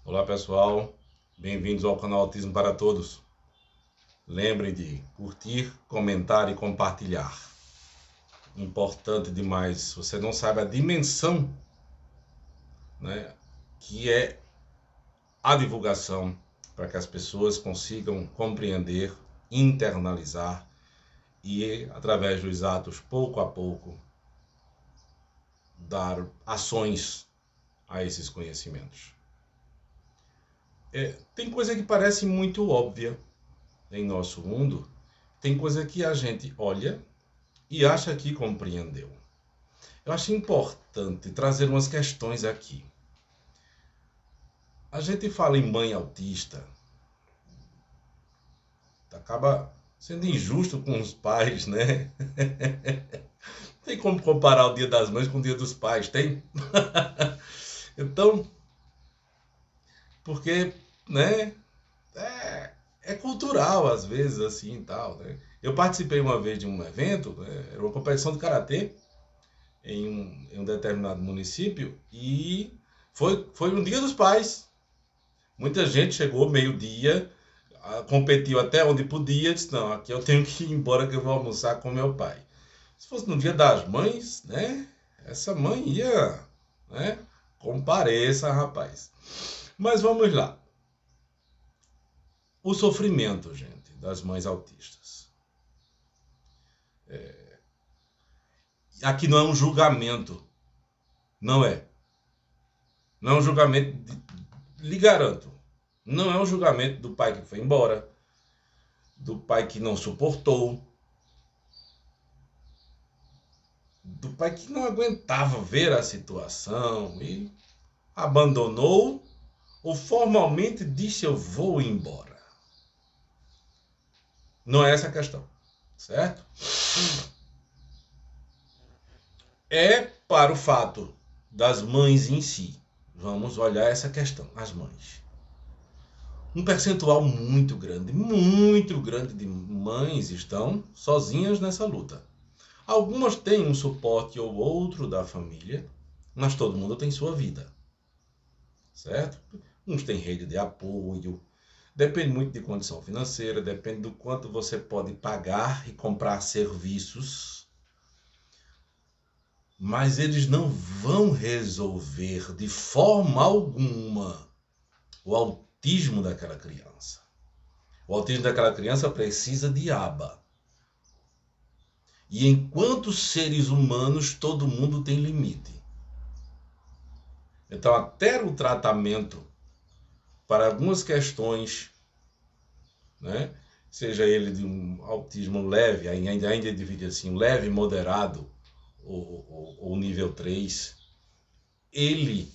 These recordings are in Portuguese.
Olá pessoal, bem-vindos ao canal Autismo para Todos. Lembrem de curtir, comentar e compartilhar. Importante demais, você não sabe a dimensão, que é a divulgação para que as pessoas consigam compreender, internalizar e, através dos atos, pouco a pouco, dar ações a esses conhecimentos. Tem coisa que parece muito óbvia em nosso mundo, tem coisa que a gente olha e acha que compreendeu. Eu acho importante trazer umas questões aqui. A gente fala em mãe autista, acaba sendo injusto com os pais, né? Tem como comparar o Dia das Mães com o Dia dos Pais, tem? Então, porque, né? É cultural às vezes assim e tal, né? Eu participei uma vez de um evento, né? Era uma competição de karatê em um determinado município e foi um Dia dos Pais. Muita gente chegou meio-dia, competiu até onde podia, disse, não, aqui eu tenho que ir embora que eu vou almoçar com meu pai. Se fosse no Dia das Mães, né, essa mãe ia, né, compareça, rapaz. Mas vamos lá. O sofrimento, gente, das mães autistas. Aqui não é um julgamento, não é. Não é um julgamento, lhe garanto, não é um julgamento do pai que foi embora, do pai que não suportou, do pai que não aguentava ver a situação e abandonou ou formalmente disse eu vou embora. Não é essa a questão, certo? É para o fato das mães em si. Vamos olhar essa questão, as mães. Um percentual muito grande de mães estão sozinhas nessa luta. Algumas têm um suporte ou outro da família, mas todo mundo tem sua vida, certo? Uns têm rede de apoio, depende muito de condição financeira, depende do quanto você pode pagar e comprar serviços, mas eles não vão resolver de forma alguma o autismo daquela criança. O autismo daquela criança precisa de aba. E enquanto seres humanos, todo mundo tem limite. Então, até o tratamento para algumas questões, né, seja ele de um autismo leve, ainda divide assim, leve, moderado ou nível 3, ele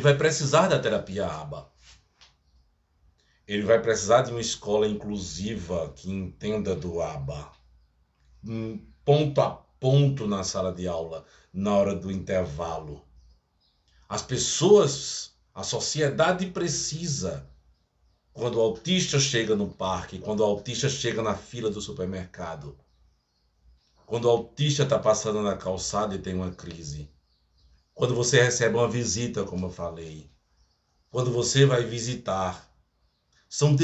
vai precisar da terapia ABA. Ele vai precisar de uma escola inclusiva que entenda do ABA. Ponto a ponto na sala de aula, na hora do intervalo. As pessoas, a sociedade precisa, quando o autista chega no parque, quando o autista chega na fila do supermercado, quando o autista está passando na calçada e tem uma crise, quando você recebe uma visita, como eu falei, quando você vai visitar, são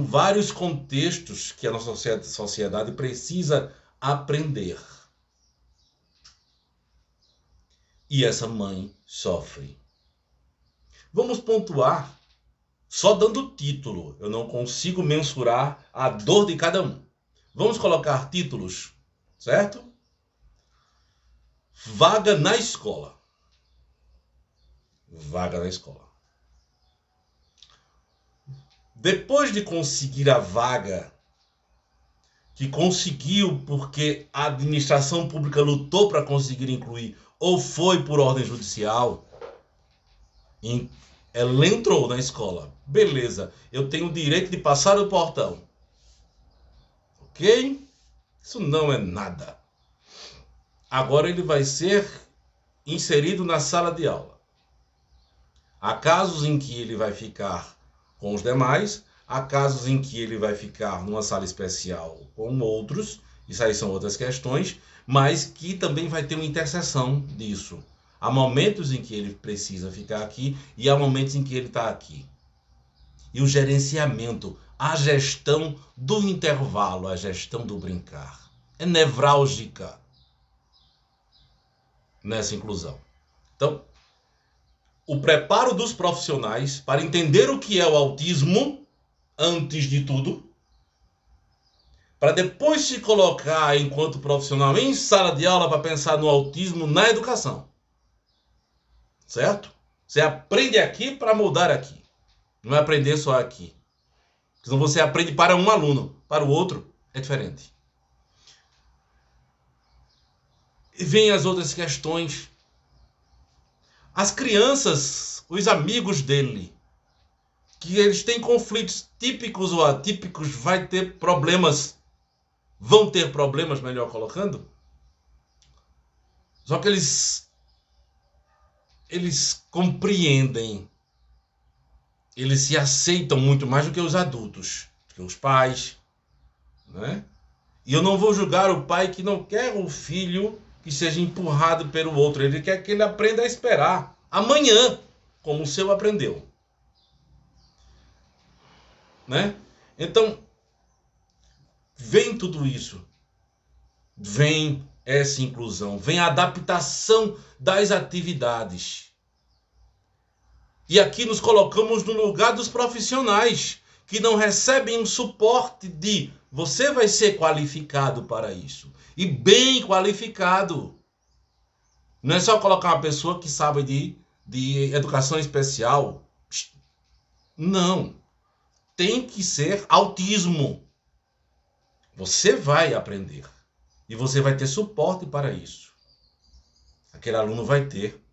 vários contextos que a nossa sociedade precisa aprender. E essa mãe sofre. Vamos pontuar só dando título. Eu não consigo mensurar a dor de cada um. Vamos colocar títulos, certo? Vaga na escola. Vaga na escola. Depois de conseguir a vaga, que conseguiu porque a administração pública lutou para conseguir incluir, ou foi por ordem judicial, ela entrou na escola. Beleza, eu tenho o direito de passar o portão. Ok? Isso não é nada. Agora ele vai ser inserido na sala de aula. Há casos em que ele vai ficar com os demais, há casos em que ele vai ficar numa sala especial com outros, isso aí são outras questões, mas que também vai ter uma interseção disso. Há momentos em que ele precisa ficar aqui e há momentos em que ele está aqui. E o gerenciamento, a gestão do intervalo, a gestão do brincar, é nevrálgica nessa inclusão. Então, o preparo dos profissionais para entender o que é o autismo, antes de tudo, para depois se colocar enquanto profissional em sala de aula para pensar no autismo na educação. Certo? Você aprende aqui para mudar aqui. Não é aprender só aqui. Senão você aprende para um aluno, para o outro é diferente. E vem as outras questões. As crianças, os amigos dele, que eles têm conflitos típicos ou atípicos, vão ter problemas, melhor colocando. Só que eles compreendem, eles se aceitam muito mais do que os adultos, do que os pais, né? E eu não vou julgar o pai que não quer o filho que seja empurrado pelo outro. Ele quer que ele aprenda a esperar amanhã, como o seu aprendeu, né? Então, vem tudo isso. Vem essa inclusão, vem a adaptação das atividades. E aqui nos colocamos no lugar dos profissionais, que não recebem um suporte de você vai ser qualificado para isso. E bem qualificado. Não é só colocar uma pessoa que sabe de educação especial. Não. Tem que ser autismo. Você vai aprender. E você vai ter suporte para isso. Aquele aluno vai ter.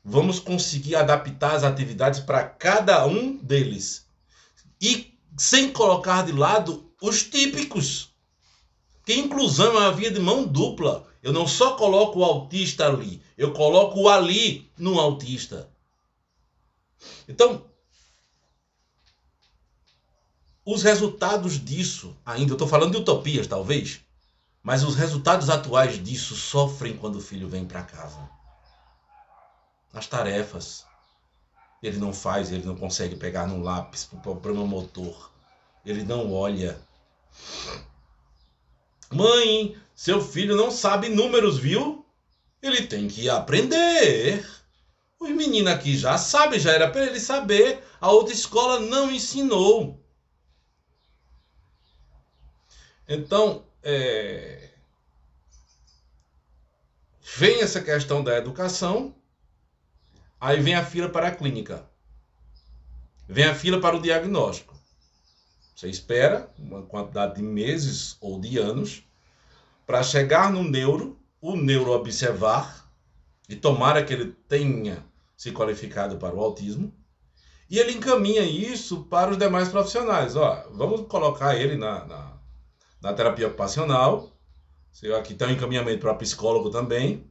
Vamos conseguir adaptar as atividades para cada um deles. E sem colocar de lado os típicos. Que inclusão é uma via de mão dupla. Eu não só coloco o autista ali, eu coloco o ali no autista. Então, os resultados disso, ainda eu estou falando de utopias talvez, mas os resultados atuais disso sofrem quando o filho vem para casa. As tarefas. Ele não faz, ele não consegue pegar no lápis, por problema motor. Ele não olha. Mãe, seu filho não sabe números, viu? Ele tem que aprender. Os meninos aqui já sabem, já era para ele saber. A outra escola não ensinou. Então, vem essa questão da educação, aí vem a fila para a clínica. Vem a fila para o diagnóstico. Você espera uma quantidade de meses ou de anos para chegar no neuro, o neuro observar, e tomara que ele tenha se qualificado para o autismo, e ele encaminha isso para os demais profissionais. Vamos colocar ele na terapia ocupacional. Aqui tem um encaminhamento para psicólogo também,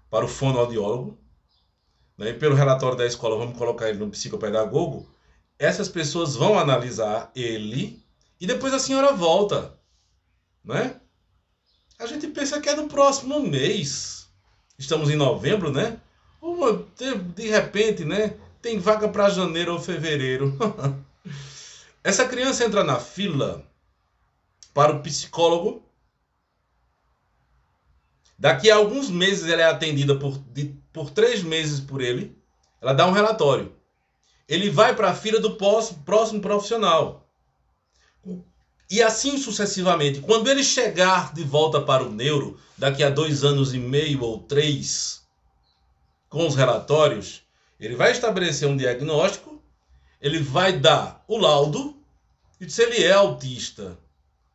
para o fonoaudiólogo, né? E pelo relatório da escola, vamos colocar ele no psicopedagogo. Essas pessoas vão analisar ele e depois a senhora volta, né? A gente pensa que é no próximo mês. Estamos em novembro, né? De repente, né? Tem vaga para janeiro ou fevereiro. Essa criança entra na fila para o psicólogo. Daqui a alguns meses ela é atendida por 3 meses por ele. Ela dá um relatório. Ele vai para a fila do próximo profissional. E assim sucessivamente. Quando ele chegar de volta para o neuro, daqui a 2 anos e meio ou 3, com os relatórios, ele vai estabelecer um diagnóstico, ele vai dar o laudo, e se ele é autista,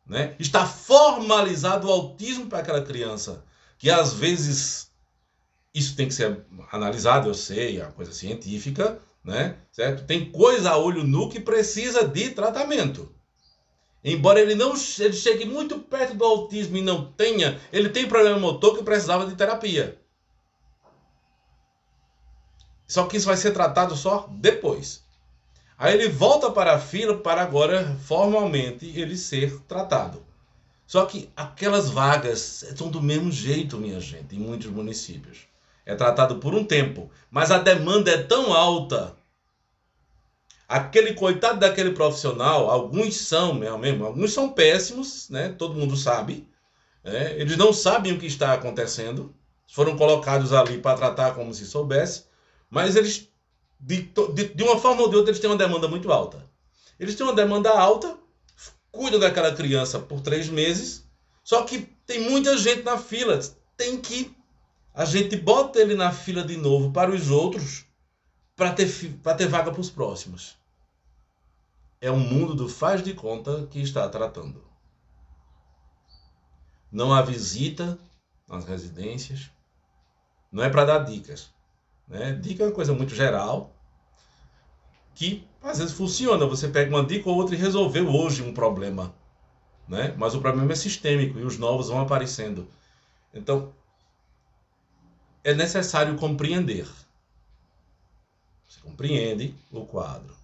né? Está formalizado o autismo para aquela criança, que às vezes isso tem que ser analisado, eu sei, é uma coisa científica, né? Certo? Tem coisa a olho nu que precisa de tratamento. Embora ele chegue muito perto do autismo e não tenha, ele tem problema motor que precisava de terapia. Só que isso vai ser tratado só depois. Aí ele volta para a fila para agora, formalmente, ele ser tratado. Só que aquelas vagas são do mesmo jeito, minha gente, em muitos municípios. é tratado por um tempo, mas a demanda é tão alta. Aquele coitado daquele profissional, alguns são mesmo, alguns são péssimos, né? Todo mundo sabe. Né? Eles não sabem o que está acontecendo. Foram colocados ali para tratar como se soubesse. Mas eles, de uma forma ou de outra, eles têm uma demanda muito alta. Eles têm uma demanda alta, cuidam daquela criança por 3 meses. Só que tem muita gente na fila. A gente bota ele na fila de novo para os outros, para ter vaga para os próximos. É um mundo do faz de conta que está tratando. Não há visita nas residências. Não é para dar dicas. Né? Dica é uma coisa muito geral, que às vezes funciona. Você pega uma dica ou outra e resolveu hoje um problema. Né? Mas o problema é sistêmico e os novos vão aparecendo. Então, é necessário compreender. Você compreende o quadro.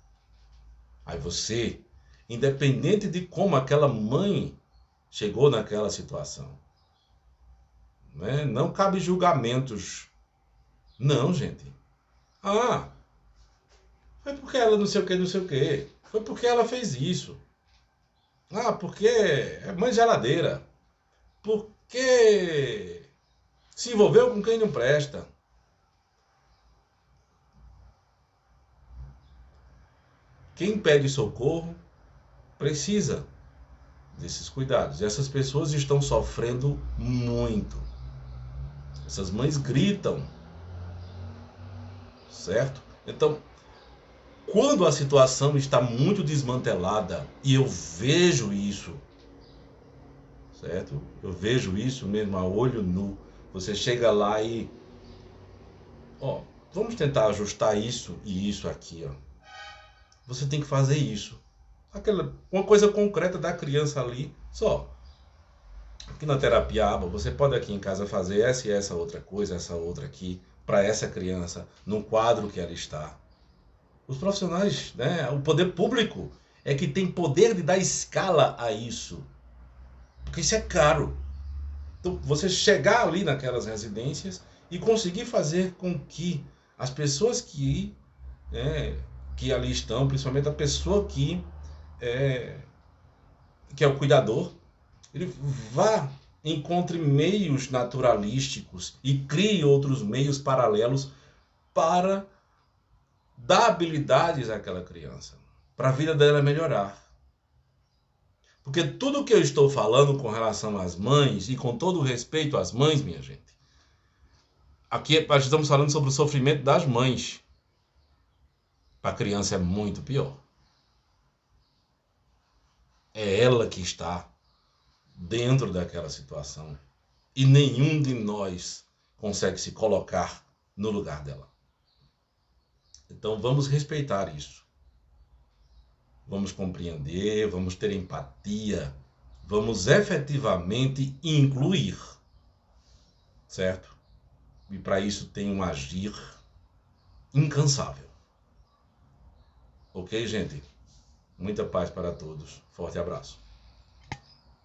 Aí você, independente de como aquela mãe chegou naquela situação, né? Não cabe julgamentos. Não, gente. Ah, foi porque ela não sei o que, não sei o que. Foi porque ela fez isso. Ah, porque é mãe geladeira. Porque se envolveu com quem não presta. Quem pede socorro precisa desses cuidados. E essas pessoas estão sofrendo muito. Essas mães gritam, certo? Então, quando a situação está muito desmantelada, e eu vejo isso, certo? Eu vejo isso mesmo a olho nu. Você chega lá e, ó, vamos tentar ajustar isso e isso aqui, ó. Você tem que fazer isso. Uma coisa concreta da criança ali, só. Aqui na terapia ABA, você pode aqui em casa fazer essa e essa outra coisa, essa outra aqui, para essa criança, no quadro que ela está. Os profissionais, né, o poder público é que tem poder de dar escala a isso. Porque isso é caro. Então, você chegar ali naquelas residências e conseguir fazer com que as pessoas que ali estão, principalmente a pessoa que é o cuidador, ele encontre meios naturalísticos e crie outros meios paralelos para dar habilidades àquela criança, para a vida dela melhorar. Porque tudo que eu estou falando com relação às mães, e com todo o respeito às mães, minha gente, aqui nós estamos falando sobre o sofrimento das mães. Para a criança é muito pior. É ela que está dentro daquela situação. E nenhum de nós consegue se colocar no lugar dela. Então vamos respeitar isso. Vamos compreender, vamos ter empatia, vamos efetivamente incluir. Certo? E para isso tem um agir incansável. Ok, gente? Muita paz para todos. Forte abraço.